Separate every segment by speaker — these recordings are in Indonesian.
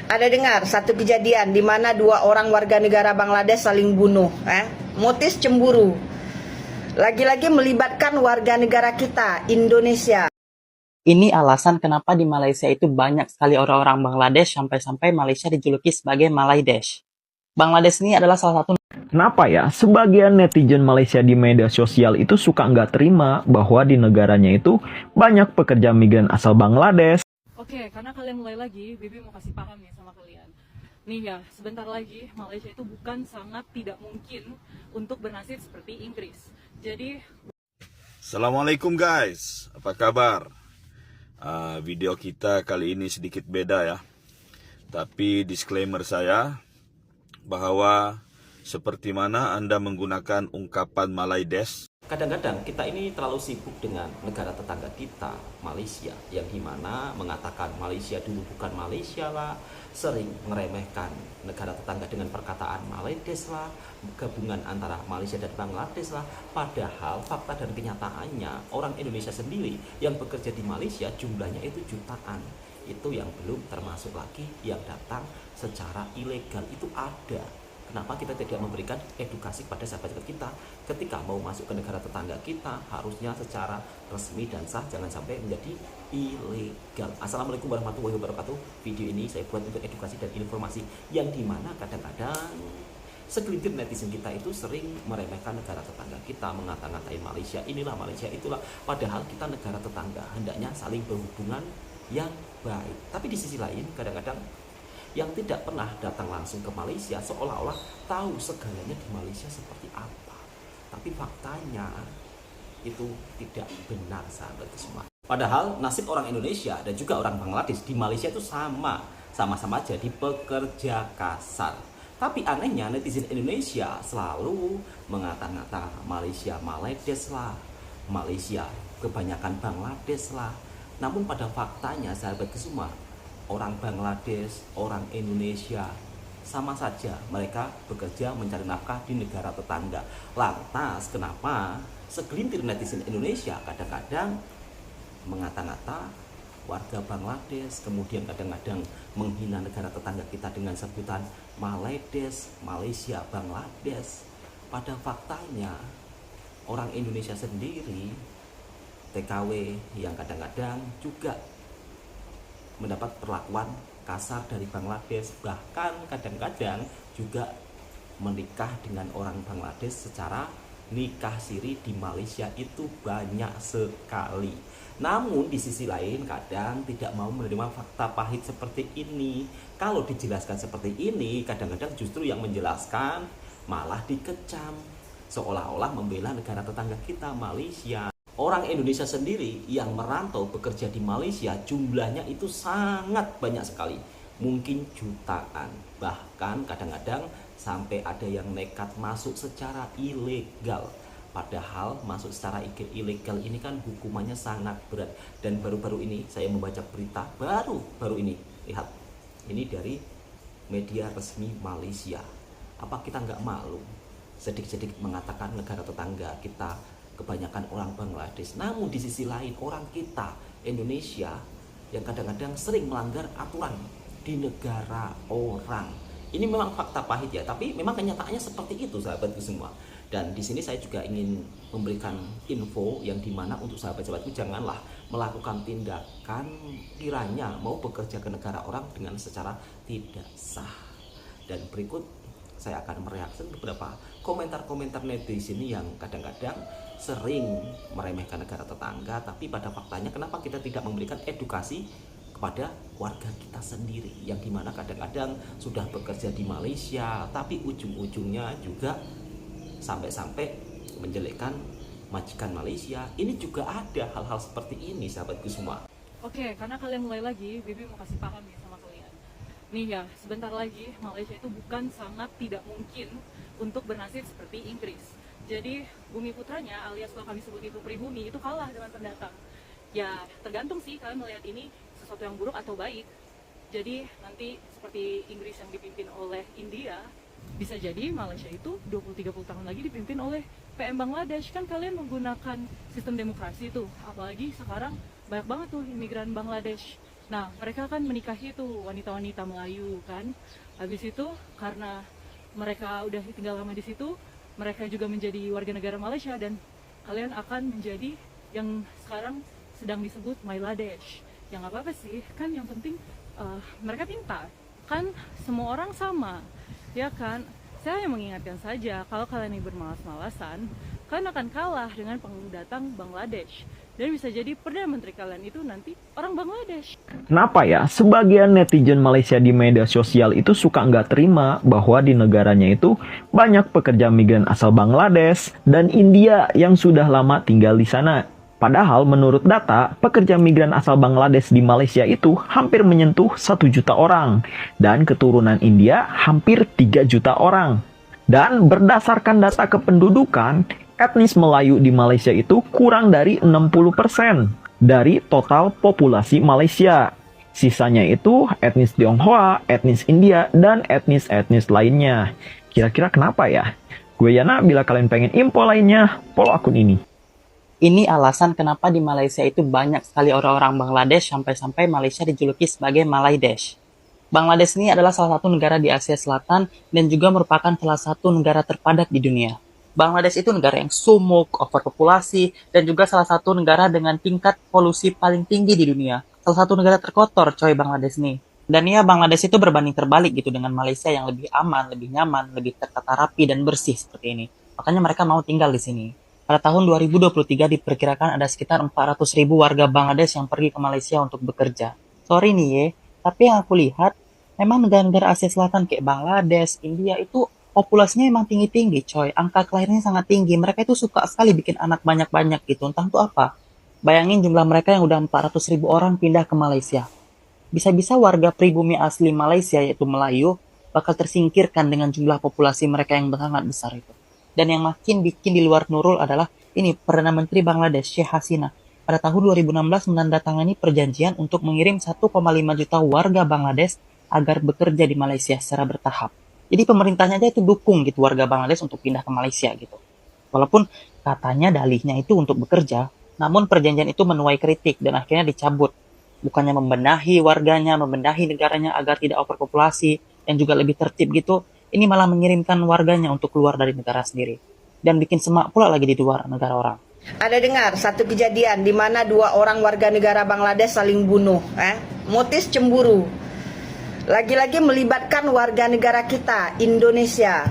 Speaker 1: Ada dengar satu kejadian di mana dua orang warga negara Bangladesh saling bunuh, motif cemburu. Lagi-lagi melibatkan warga negara kita, Indonesia.
Speaker 2: Ini alasan kenapa di Malaysia itu banyak sekali orang-orang Bangladesh sampai-sampai Malaysia dijuluki sebagai Malaydesh. Bangladesh ini adalah salah satu.
Speaker 3: Kenapa ya sebagian netizen Malaysia di media sosial itu suka nggak terima bahwa di negaranya itu banyak pekerja migran asal Bangladesh?
Speaker 4: Oke, karena kalian mulai lagi, Bibi mau kasih paham nih sama kalian. Nih ya, sebentar lagi Malaysia itu bukan sangat tidak mungkin untuk bernasib seperti Inggris. Jadi,
Speaker 5: Assalamualaikum guys, apa kabar? Video kita kali ini sedikit beda ya. Tapi disclaimer saya bahwa seperti mana Anda menggunakan ungkapan Malaydesh.
Speaker 6: Kadang-kadang kita ini terlalu sibuk dengan negara tetangga kita, Malaysia, yang dimana mengatakan Malaysia dulu bukan Malaysia lah, sering meremehkan negara tetangga dengan perkataan Malaydesh lah, gabungan antara Malaysia dan Bangladesh lah. Padahal fakta dan kenyataannya orang Indonesia sendiri yang bekerja di Malaysia jumlahnya itu jutaan. Itu yang belum termasuk lagi yang datang secara ilegal itu ada. Kenapa kita tidak memberikan edukasi pada sahabat-sahabat kita ketika mau masuk ke negara tetangga kita harusnya secara resmi dan sah, jangan sampai menjadi ilegal. Assalamualaikum warahmatullahi wabarakatuh. Video ini saya buat untuk edukasi dan informasi yang dimana kadang-kadang segelintir netizen kita itu sering meremehkan negara tetangga kita, mengata-ngatain Malaysia inilah, Malaysia itulah, padahal kita negara tetangga hendaknya saling berhubungan yang baik. Tapi di sisi lain kadang-kadang yang tidak pernah datang langsung ke Malaysia seolah-olah tahu segalanya di Malaysia seperti apa. Tapi faktanya itu tidak benar sahabat semua. Padahal nasib orang Indonesia dan juga orang Bangladesh di Malaysia itu sama-sama aja di pekerja kasar. Tapi anehnya netizen Indonesia selalu mengata-ngata Malaysia Malaydesh lah, Malaysia kebanyakan Bangladesh lah. Namun pada faktanya sahabat semua, orang Bangladesh, orang Indonesia sama saja, mereka bekerja mencari nafkah di negara tetangga. Lantas kenapa segelintir netizen Indonesia kadang-kadang mengata-ngata warga Bangladesh, kemudian kadang-kadang menghina negara tetangga kita dengan sebutan Malaydesh, Malaysia, Bangladesh. Pada faktanya orang Indonesia sendiri, TKW yang kadang-kadang juga mendapat perlakuan kasar dari Bangladesh, bahkan kadang-kadang juga menikah dengan orang Bangladesh secara nikah siri di Malaysia itu banyak sekali. Namun di sisi lain kadang tidak mau menerima fakta pahit seperti ini. Kalau dijelaskan seperti ini, kadang-kadang justru yang menjelaskan malah dikecam, seolah-olah membela negara tetangga kita, Malaysia. Orang Indonesia sendiri yang merantau bekerja di Malaysia jumlahnya itu sangat banyak sekali, mungkin jutaan, bahkan kadang-kadang sampai ada yang nekat masuk secara ilegal. Padahal masuk secara ilegal ini kan hukumannya sangat berat. Dan baru-baru ini saya membaca berita baru ini, lihat, ini dari media resmi Malaysia. Apa kita nggak malu sedikit-sedikit mengatakan negara tetangga kita kebanyakan orang Bangladesh? Namun di sisi lain orang kita Indonesia yang kadang-kadang sering melanggar aturan di negara orang. Ini memang fakta pahit ya, tapi memang kenyataannya seperti itu sahabatku semua. Dan di sini saya juga ingin memberikan info yang dimana untuk sahabat-sahabatku janganlah melakukan tindakan kiranya mau bekerja ke negara orang dengan secara tidak sah. Dan berikut saya akan mereaksi beberapa komentar-komentar netizen yang kadang-kadang sering meremehkan negara tetangga, tapi pada faktanya kenapa kita tidak memberikan edukasi kepada warga kita sendiri yang dimana kadang-kadang sudah bekerja di Malaysia tapi ujung-ujungnya juga sampai-sampai menjelekkan majikan Malaysia. Ini juga ada hal-hal seperti ini sahabatku semua.
Speaker 4: oke, karena kalian mulai lagi, Bibi mau kasih paham nih sama kalian. Nih ya, sebentar lagi Malaysia itu bukan sangat tidak mungkin untuk bernasib seperti Inggris. Jadi bumi putranya alias kalau kami sebut itu pribumi itu kalah dengan pendatang. Ya tergantung sih kalian melihat ini sesuatu yang buruk atau baik. Jadi nanti seperti Inggris yang dipimpin oleh India, bisa jadi Malaysia itu 20-30 tahun lagi dipimpin oleh PM Bangladesh. Kan kalian menggunakan sistem demokrasi tuh, apalagi sekarang banyak banget tuh imigran Bangladesh Nah, mereka kan menikahi tuh wanita-wanita Melayu kan. Habis itu karena mereka udah tinggal lama di situ, mereka juga menjadi warga negara Malaysia dan kalian akan menjadi yang sekarang sedang disebut Bangladesh. Yang apa-apa sih, kan yang penting mereka pintar. Kan semua orang sama, ya kan? Saya yang mengingatkan saja, kalau kalian ini bermalas-malasan, kalian akan kalah dengan pendatang Bangladesh. Dan bisa jadi Perdana Menteri kalian itu nanti orang Bangladesh.
Speaker 3: Kenapa ya? Sebagian netizen Malaysia di media sosial itu suka nggak terima bahwa di negaranya itu banyak pekerja migran asal Bangladesh dan India yang sudah lama tinggal di sana. Padahal menurut data, pekerja migran asal Bangladesh di Malaysia itu hampir menyentuh 1 juta orang. Dan keturunan India hampir 3 juta orang. Dan berdasarkan data kependudukan, etnis Melayu di Malaysia itu kurang dari 60% dari total populasi Malaysia. Sisanya itu etnis Tionghoa, etnis India, dan etnis-etnis lainnya. Kira-kira kenapa ya? Gue Yana, bila kalian pengen info lainnya, follow akun ini.
Speaker 2: Ini alasan kenapa di Malaysia itu banyak sekali orang-orang Bangladesh sampai-sampai Malaysia dijuluki sebagai Malaidesh. Bangladesh ini adalah salah satu negara di Asia Selatan dan juga merupakan salah satu negara terpadat di dunia. Bangladesh itu negara yang sumuk, overpopulasi, dan juga salah satu negara dengan tingkat polusi paling tinggi di dunia. Salah satu negara terkotor, coy, Bangladesh nih. Dan ya, Bangladesh itu berbanding terbalik gitu dengan Malaysia yang lebih aman, lebih nyaman, lebih tertata rapi dan bersih seperti ini. Makanya mereka mau tinggal di sini. Pada tahun 2023 diperkirakan ada sekitar 400.000 warga Bangladesh yang pergi ke Malaysia untuk bekerja. Sorry nih ya, tapi yang aku lihat, memang negara-negara Asia Selatan kayak Bangladesh, India itu populasinya emang tinggi-tinggi coy. Angka kelahirannya sangat tinggi. Mereka itu suka sekali bikin anak banyak-banyak gitu. Entah itu apa. Bayangin jumlah mereka yang udah 400.000 orang pindah ke Malaysia. Bisa-bisa warga pribumi asli Malaysia yaitu Melayu bakal tersingkirkan dengan jumlah populasi mereka yang sangat besar itu. Dan yang makin bikin di luar Nurul adalah ini Perdana Menteri Bangladesh Sheikh Hasina pada tahun 2016 menandatangani perjanjian untuk mengirim 1,5 juta warga Bangladesh agar bekerja di Malaysia secara bertahap. Jadi pemerintahnya aja itu dukung gitu warga Bangladesh untuk pindah ke Malaysia gitu. Walaupun katanya dalihnya itu untuk bekerja, namun perjanjian itu menuai kritik dan akhirnya dicabut. Bukannya membenahi warganya, membenahi negaranya agar tidak overpopulasi dan juga lebih tertib gitu, ini malah mengirimkan warganya untuk keluar dari negara sendiri. Dan bikin semak pula lagi di luar negara orang.
Speaker 1: Ada dengar satu kejadian di mana 2 orang warga negara Bangladesh saling bunuh, motif cemburu. Lagi-lagi melibatkan warga negara kita, Indonesia.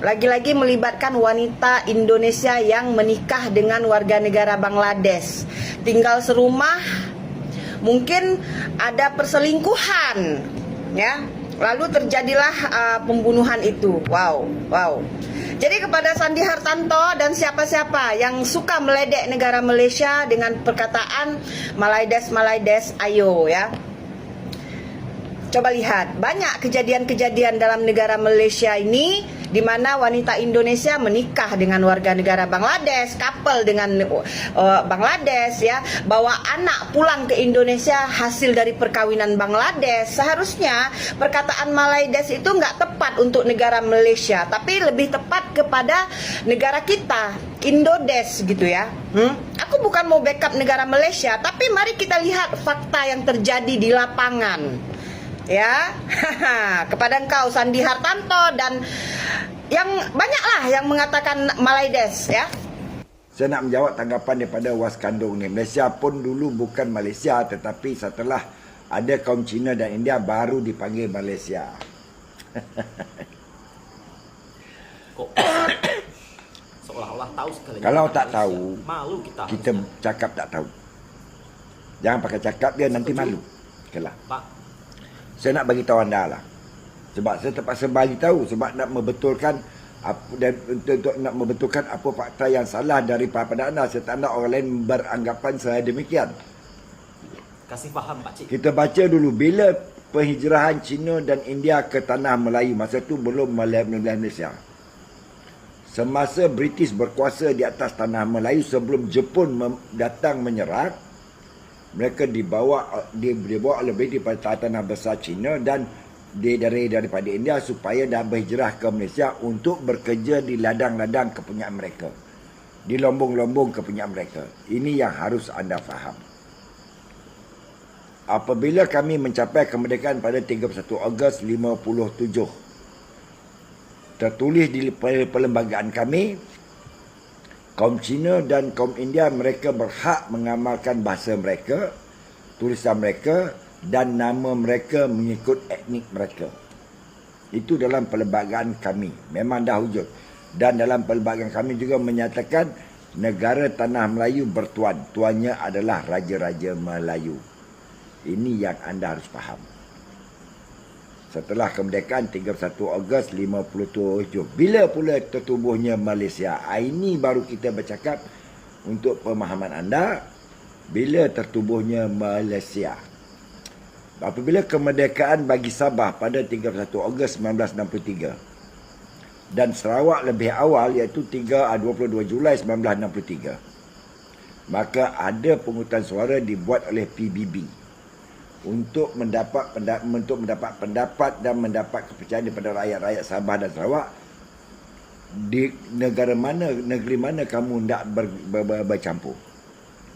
Speaker 1: Lagi-lagi melibatkan wanita Indonesia yang menikah dengan warga negara Bangladesh. Tinggal serumah, mungkin ada perselingkuhan, ya. Lalu terjadilah pembunuhan itu. Wow. Jadi kepada Sandi Hartanto dan siapa-siapa yang suka meledek negara Malaysia dengan perkataan Malaidesh, ayo ya. Coba lihat, banyak kejadian-kejadian dalam negara Malaysia ini di mana wanita Indonesia menikah dengan warga negara Bangladesh, couple dengan Bangladesh ya, bawa anak pulang ke Indonesia hasil dari perkawinan Bangladesh. Seharusnya perkataan Malaidesh itu nggak tepat untuk negara Malaysia, tapi lebih tepat kepada negara kita, Indodesh gitu ya. Aku bukan mau backup negara Malaysia, tapi mari kita lihat fakta yang terjadi di lapangan. Ya, kepada engkau Sandi Hartanto dan yang banyaklah yang mengatakan Malaidesh ya.
Speaker 7: Saya nak menjawab tanggapan daripada Was Kandung ni. Malaysia pun dulu bukan Malaysia, tetapi setelah ada kaum Cina dan India baru dipanggil Malaysia.
Speaker 6: Kok seolah-olah tahu segalanya.
Speaker 7: Kalau
Speaker 6: tentang
Speaker 7: tak
Speaker 6: Malaysia.
Speaker 7: tahu,
Speaker 6: Malu kita
Speaker 7: cakap tak tahu. Jangan pakai cakap, dia nanti malu. Okeylah.
Speaker 6: Pak,
Speaker 7: Saya nak bagi tahu anda lah. Sebab saya terpaksa bagi tahu sebab nak membetulkan dan untuk nak membetulkan apa fakta yang salah daripada anda. Saya tak nak orang lain beranggapan saya demikian.
Speaker 6: kasih paham Pak Cik.
Speaker 7: Kita baca dulu bila penghijrahan Cina dan India ke tanah Melayu. Masa tu belum Malaysia. Semasa British berkuasa di atas tanah Melayu sebelum Jepun datang menyerang, mereka dibawa oleh British pada tanah besar Cina dan daripada India supaya dah berhijrah ke Malaysia untuk bekerja di ladang-ladang kepunyaan mereka, di lombong-lombong kepunyaan mereka. Ini yang harus anda faham. apabila kami mencapai kemerdekaan pada 31 Ogos 57, tertulis di perlembagaan kami, kaum Cina dan kaum India mereka berhak mengamalkan bahasa mereka, tulisan mereka dan nama mereka mengikut etnik mereka. Itu dalam perlembagaan kami, memang dah wujud. Dan dalam perlembagaan kami juga menyatakan negara tanah Melayu bertuan, tuannya adalah Raja-Raja Melayu. Ini yang anda harus faham. Setelah kemerdekaan 31 Ogos 57, bila pula tertubuhnya Malaysia? Ini baru kita bercakap untuk pemahaman anda, bila tertubuhnya Malaysia. Apabila kemerdekaan bagi Sabah pada 31 Ogos 1963 dan Sarawak lebih awal iaitu 22 Julai 1963, maka ada pungutan suara dibuat oleh PBB untuk mendapat pendapat dan mendapat kepercayaan daripada rakyat-rakyat Sabah dan Sarawak. Di negeri mana kamu hendak bercampur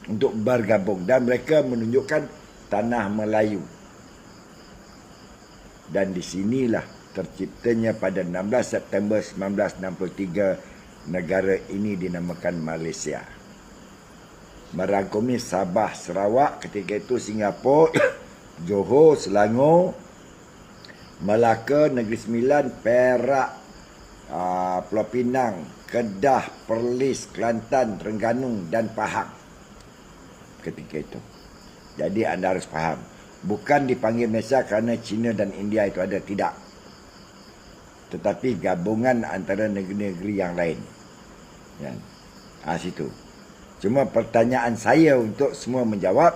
Speaker 7: untuk bergabung, dan mereka menunjukkan tanah Melayu. Dan di sinilah terciptanya pada 16 September 1963 negara ini dinamakan Malaysia. Merangkumi Sabah, Sarawak, ketika itu Singapura, Johor, Selangor, Melaka, Negeri Sembilan, Perak, Pulau Pinang, Kedah, Perlis, Kelantan, Terengganu dan Pahang ketika itu. Jadi anda harus faham, bukan dipanggil Malaysia kerana China dan India itu ada, tidak. Tetapi gabungan antara negeri-negeri yang lain. Ya. Situ. Cuma pertanyaan saya untuk semua menjawab,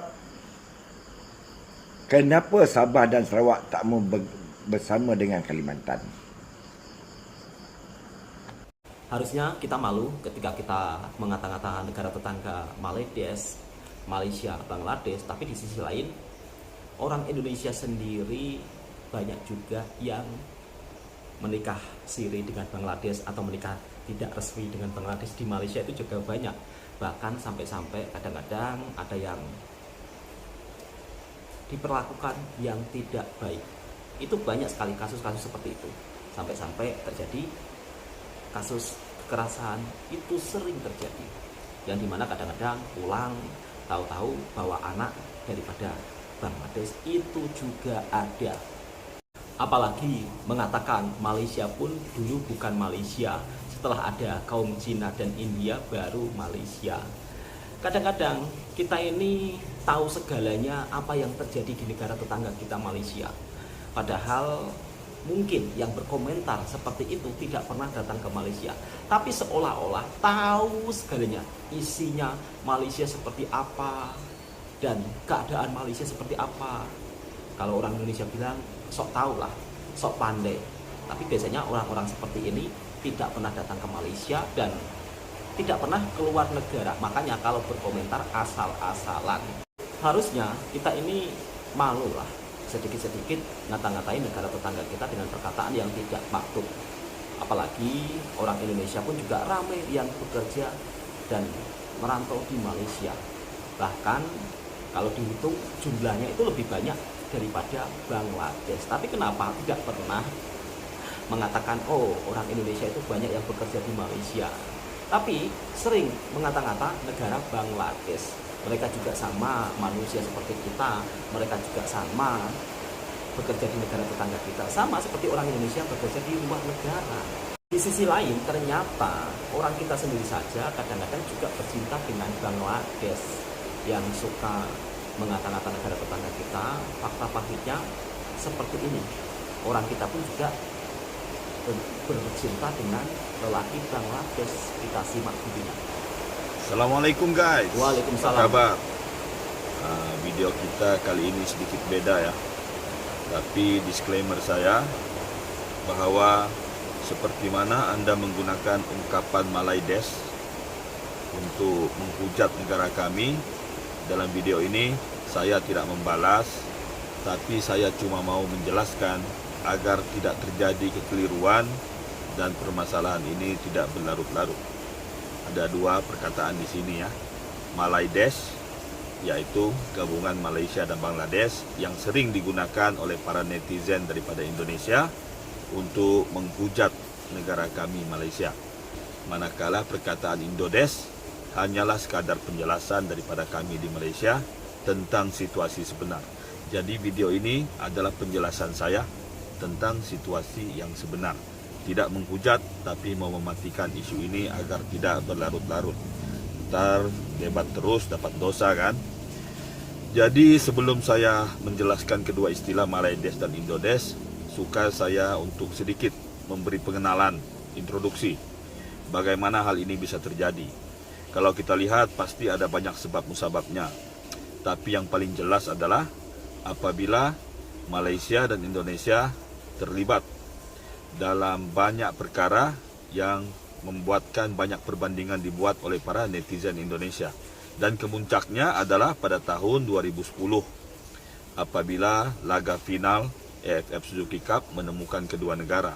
Speaker 7: kenapa Sabah dan Sarawak tak mau bersama dengan Kalimantan?
Speaker 6: Harusnya kita malu ketika kita mengata-ngata negara tetangga Malaysia, Bangladesh, tapi di sisi lain orang Indonesia sendiri banyak juga yang menikah siri dengan Bangladesh atau menikah tidak resmi dengan Bangladesh. Di Malaysia itu juga banyak, bahkan sampai-sampai kadang-kadang ada yang diperlakukan yang tidak baik. Itu banyak sekali kasus-kasus seperti itu, sampai-sampai terjadi kasus kekerasan. Itu sering terjadi, yang dimana kadang-kadang pulang tahu-tahu bawa anak daripada Bangladesh. Itu juga ada. Apalagi mengatakan Malaysia pun dulu bukan Malaysia, setelah ada kaum Cina dan India baru Malaysia. Kadang-kadang kita ini tahu segalanya apa yang terjadi di negara tetangga kita Malaysia, padahal mungkin yang berkomentar seperti itu tidak pernah datang ke Malaysia, tapi seolah-olah tahu segalanya, isinya Malaysia seperti apa dan keadaan Malaysia seperti apa. Kalau orang Indonesia bilang sok tahu lah, sok pandai, tapi biasanya orang-orang seperti ini tidak pernah datang ke Malaysia dan tidak pernah keluar negara. Makanya kalau berkomentar asal-asalan. Harusnya kita ini malu lah sedikit-sedikit ngata-ngatain negara tetangga kita dengan perkataan yang tidak patut. Apalagi orang Indonesia pun juga ramai yang bekerja dan merantau di Malaysia. Bahkan kalau dihitung jumlahnya itu lebih banyak daripada Bangladesh. Tapi kenapa tidak pernah mengatakan oh orang Indonesia itu banyak yang bekerja di Malaysia, tapi sering mengata-ngata negara Bangladesh. Mereka juga sama manusia seperti kita, mereka juga sama bekerja di negara tetangga kita, sama seperti orang Indonesia bekerja di luar negara. Di sisi lain ternyata orang kita sendiri saja kadang-kadang juga bercinta dengan Bangladesh yang suka mengata-ngata negara tetangga kita. Fakta pahitnya seperti ini, orang kita pun juga bercinta dengan lelaki Bangladesh. Kita simak videonya.
Speaker 5: Assalamualaikum guys.
Speaker 6: Waalaikumsalam.
Speaker 5: Apa kabar? Video kita kali ini sedikit beda ya. Tapi disclaimer saya bahwa seperti mana Anda menggunakan ungkapan Malaydesh untuk menghujat negara kami, dalam video ini saya tidak membalas, tapi saya cuma mau menjelaskan agar tidak terjadi kekeliruan dan permasalahan ini tidak berlarut-larut. Ada dua perkataan di sini ya, Malaydesh yaitu gabungan Malaysia dan Bangladesh yang sering digunakan oleh para netizen daripada Indonesia untuk menghujat negara kami Malaysia. Manakala perkataan Indodesh hanyalah sekadar penjelasan daripada kami di Malaysia tentang situasi sebenar. Jadi video ini adalah penjelasan saya tentang situasi yang sebenar. Tidak menghujat, tapi mau mematikan isu ini agar tidak berlarut-larut. Ntar debat terus dapat dosa kan? Jadi sebelum saya menjelaskan kedua istilah Malaidesh dan Indodesh, suka saya untuk sedikit memberi pengenalan, introduksi. Bagaimana hal ini bisa terjadi? Kalau kita lihat pasti ada banyak sebab musababnya. Tapi yang paling jelas adalah apabila Malaysia dan Indonesia terlibat dalam banyak perkara yang membuatkan banyak perbandingan dibuat oleh para netizen Indonesia. Dan kemuncaknya adalah pada tahun 2010 apabila laga final AFF Suzuki Cup menemukan kedua negara.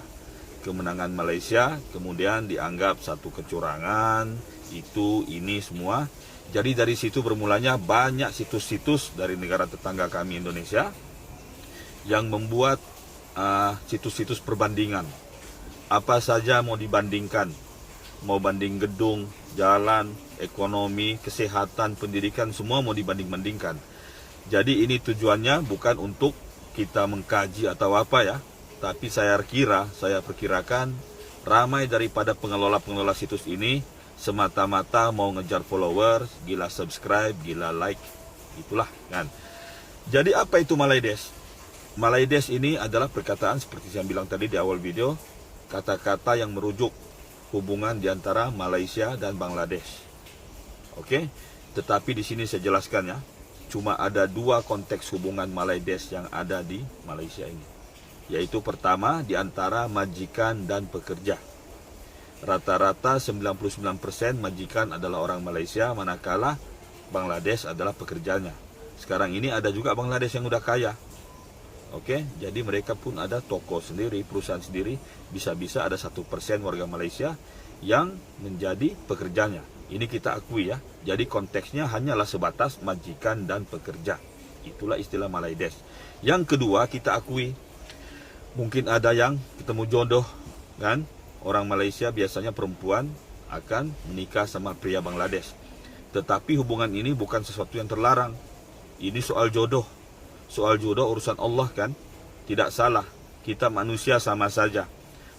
Speaker 5: Kemenangan Malaysia kemudian dianggap satu kecurangan, ini semua. Jadi dari situ bermulanya banyak situs-situs dari negara tetangga kami Indonesia yang membuat situs-situs perbandingan. Apa saja mau dibandingkan, mau banding gedung, jalan, ekonomi, kesehatan, pendidikan, semua mau dibanding-bandingkan. Jadi ini tujuannya bukan untuk kita mengkaji atau apa ya, tapi saya perkirakan ramai daripada pengelola-pengelola situs ini semata-mata mau ngejar followers, gila subscribe, gila like, itulah kan. Jadi apa itu Malaidesh? Malaidesh ini adalah perkataan seperti saya bilang tadi di awal video, kata-kata yang merujuk hubungan di antara Malaysia dan Bangladesh. Oke, tetapi di sini saya jelaskan ya, cuma ada dua konteks hubungan Malaidesh yang ada di Malaysia ini. Yaitu pertama di antara majikan dan pekerja. Rata-rata 99% majikan adalah orang Malaysia, manakala Bangladesh adalah pekerjanya. Sekarang ini ada juga Bangladesh yang udah kaya. Oke, jadi mereka pun ada toko sendiri, perusahaan sendiri, bisa-bisa ada 1% warga Malaysia yang menjadi pekerjanya. Ini kita akui ya. Jadi konteksnya hanyalah sebatas majikan dan pekerja. Itulah istilah Malaidesh. Yang kedua kita akui, mungkin ada yang ketemu jodoh kan? Orang Malaysia biasanya perempuan akan menikah sama pria Bangladesh. Tetapi hubungan ini bukan sesuatu yang terlarang. Ini soal jodoh. Soal jodoh urusan Allah kan? Tidak salah. Kita manusia sama saja.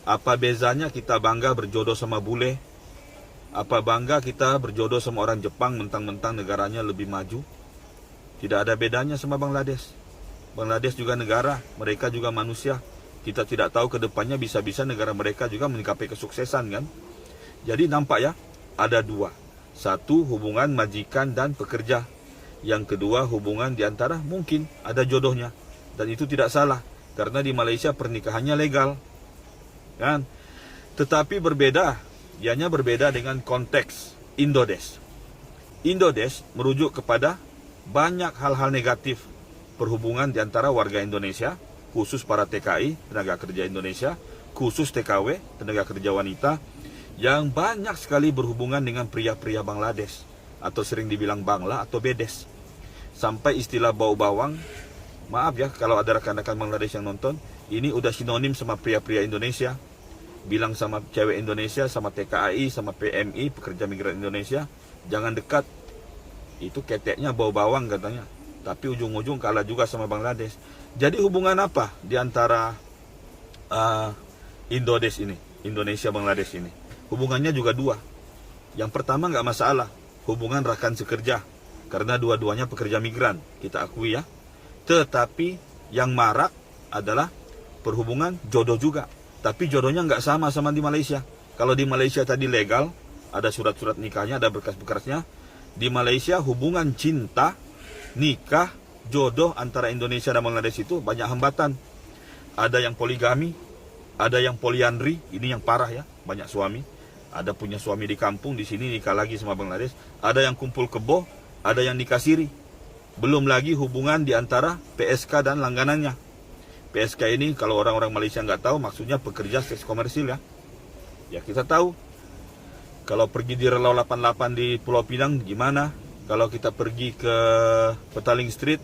Speaker 5: Apa bezanya kita bangga berjodoh sama bule? Apa bangga kita berjodoh sama orang Jepang mentang-mentang negaranya lebih maju? Tidak ada bedanya sama Bangladesh. Bangladesh juga negara, mereka juga manusia. Kita tidak tahu ke depannya bisa-bisa negara mereka juga mencapai kesuksesan kan? Jadi nampak ya, ada dua. Satu, hubungan majikan dan pekerja. Yang kedua, hubungan di antara mungkin ada jodohnya. Dan itu tidak salah, karena di Malaysia pernikahannya legal. Kan? Tetapi berbeda, ianya berbeda dengan konteks Indodesh. Indodesh merujuk kepada banyak hal-hal negatif perhubungan di antara warga Indonesia, khusus para TKI, tenaga kerja Indonesia, khusus TKW, tenaga kerja wanita, yang banyak sekali berhubungan dengan pria-pria Bangladesh, atau sering dibilang Bangla atau Bedes. Sampai istilah bau bawang, maaf ya kalau ada rekan-rekan Bangladesh yang nonton, ini udah sinonim sama pria-pria Indonesia. Bilang sama cewek Indonesia, sama TKI, sama PMI, pekerja migran Indonesia, jangan dekat. Itu keteknya bau bawang katanya. Tapi ujung-ujung kalah juga sama Bangladesh. Jadi hubungan apa di antara Indodesh ini, Indonesia Bangladesh ini? Hubungannya juga dua. Yang pertama nggak masalah, hubungan rakan sekerja, karena dua-duanya pekerja migran, kita akui ya. Tetapi yang marak adalah perhubungan jodoh juga. Tapi jodohnya nggak sama di Malaysia. Kalau di Malaysia tadi legal, ada surat-surat nikahnya, ada berkas-berkasnya. Di Malaysia hubungan cinta, nikah, jodoh antara Indonesia dan Bangladesh itu banyak hambatan. Ada yang poligami, ada yang poliandri, ini yang parah ya, banyak suami. Ada punya suami di kampung, di sini nikah lagi sama Bangladesh. Ada yang kumpul kebo, ada yang nikah siri. Belum lagi hubungan di antara PSK dan langganannya. PSK ini kalau orang-orang Malaysia nggak tahu, maksudnya pekerja seks komersil ya. Ya kita tahu. Kalau pergi di Relau 88 di Pulau Pinang gimana? Kalau kita pergi ke Petaling Street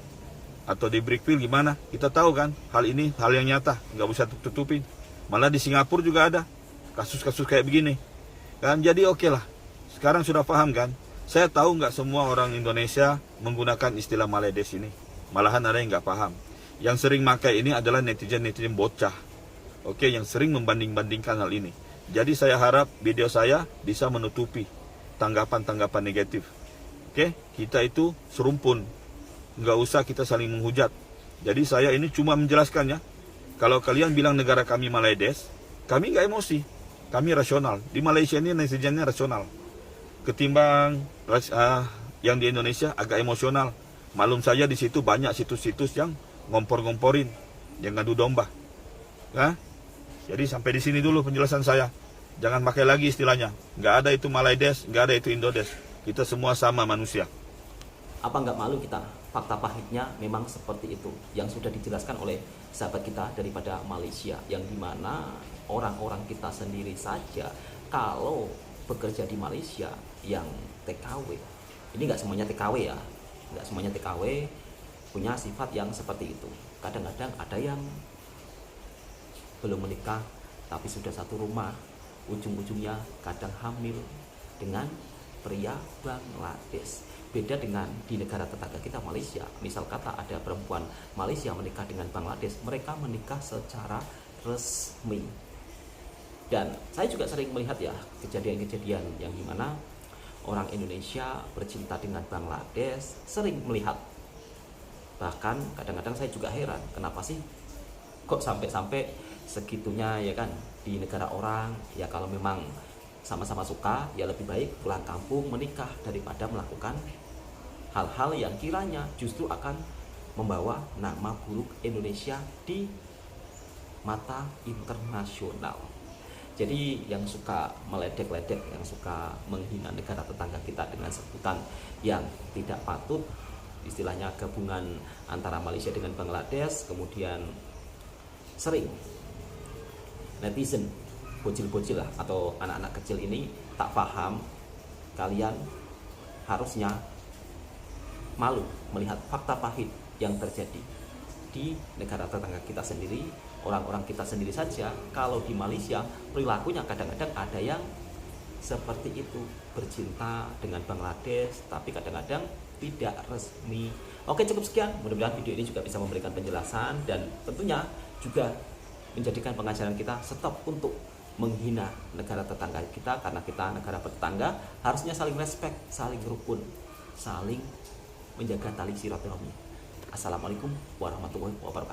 Speaker 5: atau di Brickfield gimana? Kita tahu kan hal ini hal yang nyata, nggak usah tutupin. Malah di Singapura juga ada kasus-kasus kayak begini. Kan jadi oke lah. Sekarang sudah paham kan? Saya tahu nggak semua orang Indonesia menggunakan istilah Malaides ini. Malahan ada yang nggak paham. Yang sering pakai ini adalah netizen-netizen bocah. Oke, yang sering membanding-bandingkan hal ini. Jadi saya harap video saya bisa menutupi tanggapan-tanggapan negatif. Oke, kita itu serumpun. Nggak usah kita saling menghujat. Jadi saya ini cuma menjelaskan ya. Kalau kalian bilang negara kami Malaides, kami nggak emosi. Kami rasional. Di Malaysia ini netizennya rasional. Ketimbang yang di Indonesia agak emosional. Malum saja di situ banyak situs-situs yang ngompor-ngomporin, yang ngadu domba. Nah, jadi sampai di sini dulu penjelasan saya. Jangan pakai lagi istilahnya. Nggak ada itu Malaides, nggak ada itu Indodes. Kita semua sama manusia.
Speaker 6: Apa nggak malu kita? Fakta pahitnya memang seperti itu yang sudah dijelaskan oleh sahabat kita daripada Malaysia, yang dimana orang-orang kita sendiri saja kalau bekerja di Malaysia yang TKW, ini nggak semuanya TKW ya, nggak semuanya TKW punya sifat yang seperti itu. Kadang-kadang ada yang belum menikah tapi sudah satu rumah, ujung-ujungnya kadang hamil dengan pria Bangladesh. Beda dengan di negara tetangga kita Malaysia. Misal kata ada perempuan Malaysia menikah dengan Bangladesh, mereka menikah secara resmi. Dan saya juga sering melihat ya kejadian-kejadian yang dimana orang Indonesia bercinta dengan Bangladesh, sering melihat. Bahkan kadang-kadang saya juga heran, kenapa sih kok sampai-sampai segitunya ya kan, di negara orang ya kalau memang sama-sama suka ya lebih baik pulang kampung menikah daripada melakukan hal-hal yang kiranya justru akan membawa nama buruk Indonesia di mata internasional. Jadi yang suka meledek-ledek, yang suka menghina negara tetangga kita dengan sebutan yang tidak patut, istilahnya gabungan antara Malaysia dengan Bangladesh, kemudian sering netizen bocil-bocil lah atau anak-anak kecil ini tak paham, kalian harusnya malu melihat fakta pahit yang terjadi di negara tetangga kita sendiri, orang-orang kita sendiri saja. Kalau di Malaysia perilakunya kadang-kadang ada yang seperti itu, bercinta dengan Bangladesh tapi kadang-kadang tidak resmi. Oke, cukup sekian, mudah-mudahan video ini juga bisa memberikan penjelasan dan tentunya juga menjadikan pengajaran kita stop untuk menghina negara tetangga kita, karena kita negara tetangga harusnya saling respect, saling rukun, saling menjaga tali silaturahmi. Assalamualaikum warahmatullahi wabarakatuh.